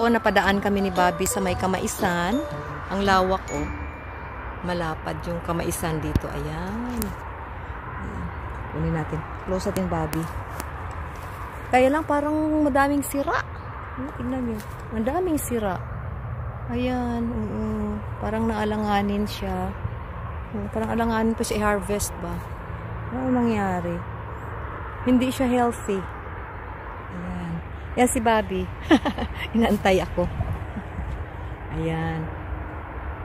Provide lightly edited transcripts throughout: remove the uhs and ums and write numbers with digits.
Ito, napadaan kami ni Bobby sa may Kamaisan. Ang lawak, oh. Malapad yung Kamaisan dito. Ayan. Ayan. Kunin natin. Close natin, Bobby. Kaya lang parang madaming sira. Tingnan nyo. Ang daming sira. Ayan. Parang naalanganin siya. Parang alanganin pa siya i-harvest ba? Ano nangyari? Hindi siya healthy. Ayan. Yan si Bobby. Inaantay ako. Ayan.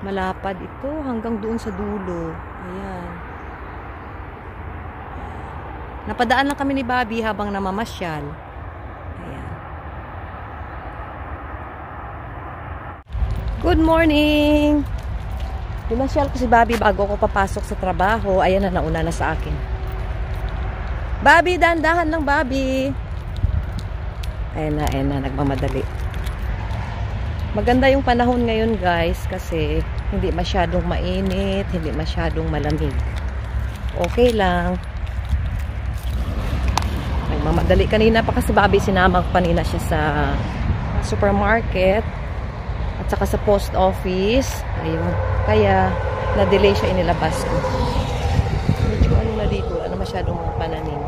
Malapad ito hanggang doon sa dulo. Ayan. Napadaan lang kami ni Bobby habang namamasyal. Ayan. Good morning! Pumasyal ko si Bobby bago ko papasok sa trabaho. Ayan na, nauna na sa akin. Bobby, dahan-dahan lang, Bobby. Ayan na, nagmamadali. Maganda yung panahon ngayon, guys, kasi hindi masyadong mainit, hindi masyadong malamig. Okay lang. Nagmamadali. Kanina pa kasi Bobby, sinama ko kanina siya sa supermarket at saka sa post office. Ayun. Kaya, na-delay siya, inilabas ko. Medyo ano na dito, ano masyadong mga pananim.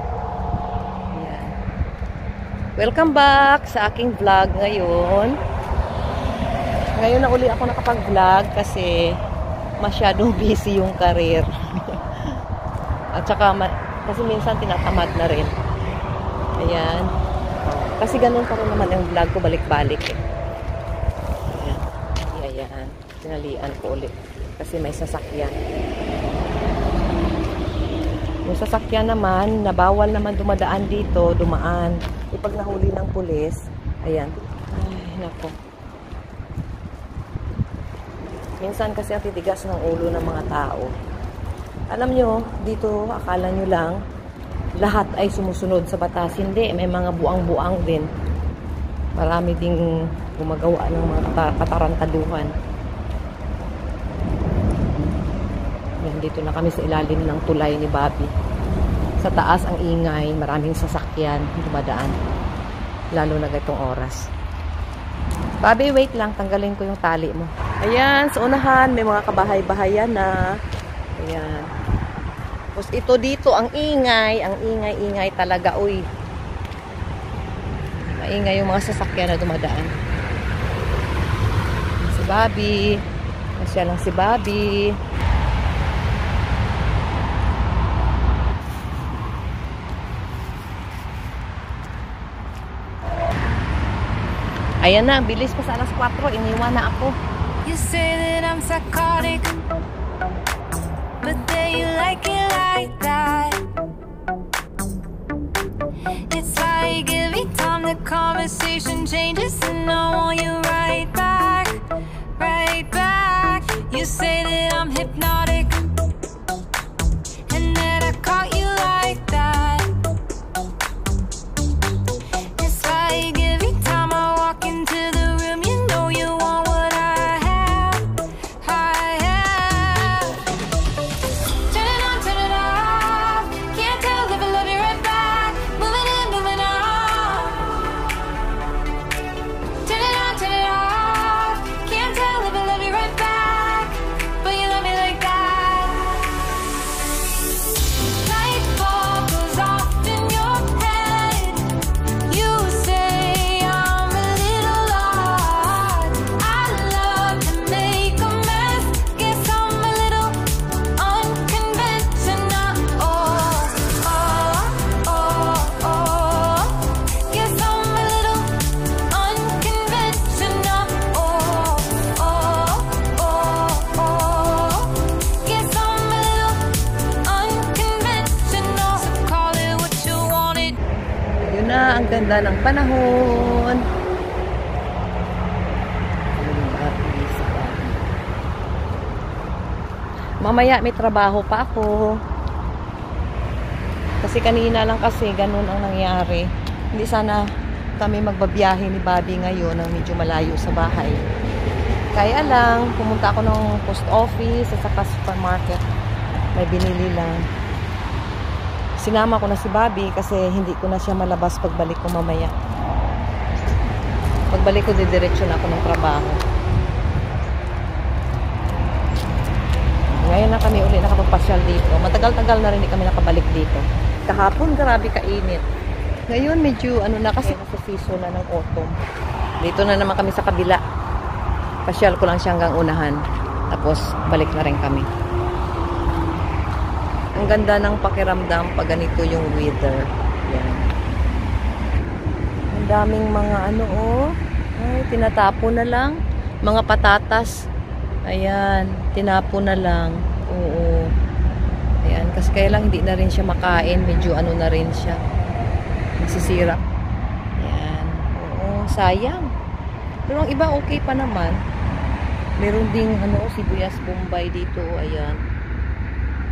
Ayan. Welcome back sa aking vlog ngayon. Ngayon na uli ako nakapag-vlog kasi masyadong busy yung career. At saka, kasi minsan tinatamad na rin. Ayan. Kasi ganun pa rin naman yung vlog ko, balik-balik eh. Ayan. Ayan. Tinalian ko ulit. Kasi may sasakyan. Yung sasakyan naman, na bawal naman dumadaan dito, dumaan. Pag nahuli ng pulis, ayan. Ay, nako. Minsan kasi ang titigas ng ulo ng mga tao. Alam nyo, dito, akala nyo lang, lahat ay sumusunod sa batas. Hindi, may mga buang-buang din. Marami ding gumagawa ng mga katarantaduhan. Yan, dito na kami sa ilalim ng tulay ni Bobby. Sa taas ang ingay, maraming sasakyan dumadaan. Lalo na itong oras. Bobby, wait lang. Tanggalin ko yung tali mo. Ayan, sa unahan, may mga kabahay-bahayan na. Ayan. Tapos ito dito, ang ingay talaga, uy. Maingay yung mga sasakyan na dumadaan. Si Bobby. Masya lang si Bobby. Ayan na, bilis pa sa alas 4. Iniwan na ako. You say that I'm psychotic, but then you like it like that. It's like every time the conversation changes and I want you right back, right back. You say that I'm hypnotic and that I caught you like that. It's like every time I walk into the room, you know you want what I have, I have. Turn it on, turn it off. Can't tell if I love you right back. Moving in, moving on. Turn it on, turn it off. Can't tell if I love you right back, but you love me like that. Light bulb goes off in your head. You say I'm a little odd. I love to make a mess. Guess I'm a little unconventional. Oh, oh, oh, oh. Guess I'm a little unconventional. Oh, oh, oh, oh. Guess I'm a little unconventional. So call it what you wanted. Yun na, ang ganda ng panahon. Mamaya may trabaho pa ako. Kasi kanina lang kasi ganun ang nangyari. Hindi sana kami magbabiyahe ni Bobby ngayon ng medyo malayo sa bahay. Kaya lang, pumunta ako ng post office at saka supermarket. May binili lang. Sinama ko na si Bobby kasi hindi ko na siya malabas pagbalik ko mamaya. Pagbalik ko, didiretso na ako ng trabaho. Ngayon na kami uli nakapagpasyal dito. Matagal-tagal na rin hindi kami nakabalik dito. Kahapon, grabe kainit. Ngayon, medyo ano na kasi sa season na ng autumn. Dito na naman kami sa kabila. Pasyal ko lang siya hanggang unahan. Tapos, balik na rin kami. Ang ganda ng pakiramdam pag ganito yung weather. Yan. Ang daming mga ano, oh. Ay, tinatapo na lang. Mga patatas. Ayan, tinapo na lang. Oo. Ayan, kasi kaya lang hindi na rin siya makain. Medyo ano na rin siya. Nagsisira. Ayan. Oo, sayang. Pero ang iba okay pa naman. Meron ding ano, sibuyas bombay dito. Ayan.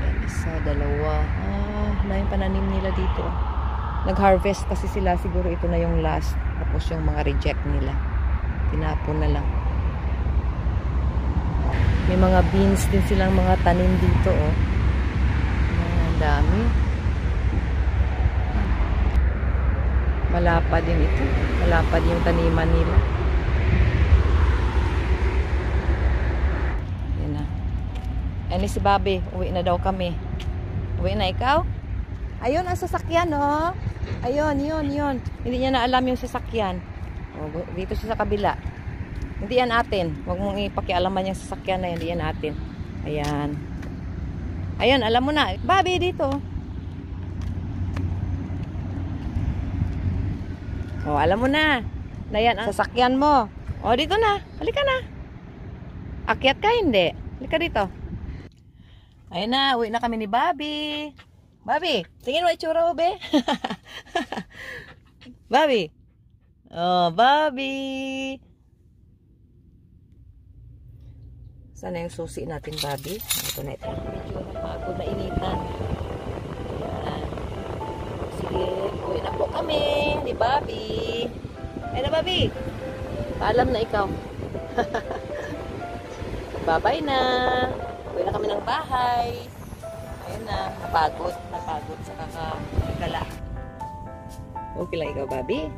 Ayan, isa, dalawa. Na yung pananim nila dito. Nag-harvest kasi sila. Siguro ito na yung last. Tapos yung mga reject nila. Tinapo na lang. May mga beans din silang mga tanim dito, oh. Ang dami. Malapad din ito. Malapad yung taniman nila. Yan na. Ayan si Bobby. Uwi na daw kami. Uwi na ikaw? Ayun ang sasakyan, oh. Ayun, yun. Hindi niya na alam yung sasakyan. Oh, dito siya sa kabila. Hindi yan atin. Huwag mong ipakialaman yung sasakyan na yan. Hindi yan atin. Ayan. Ayan, alam mo na. Bobby, dito. Oh, alam mo na. Na yan ang sasakyan mo. Oh, dito na. Halika na. Akyat ka, hindi. Halika dito. Ayan na. Uwi na kami ni Bobby. Bobby, tingin mo itsura mo, be? Bobby. Oh, Bobby. Sana yung susi natin, Bobby. Ito na ito. Medyo napagod na initan. Ayan. Sige, uwi na po kami ni Bobby. Ayan na, Bobby. Paalam na ikaw. Bye-bye na. Uwi na kami ng bahay. Ayun na, napagod sa kakagala. Okay lang ikaw, Bobby?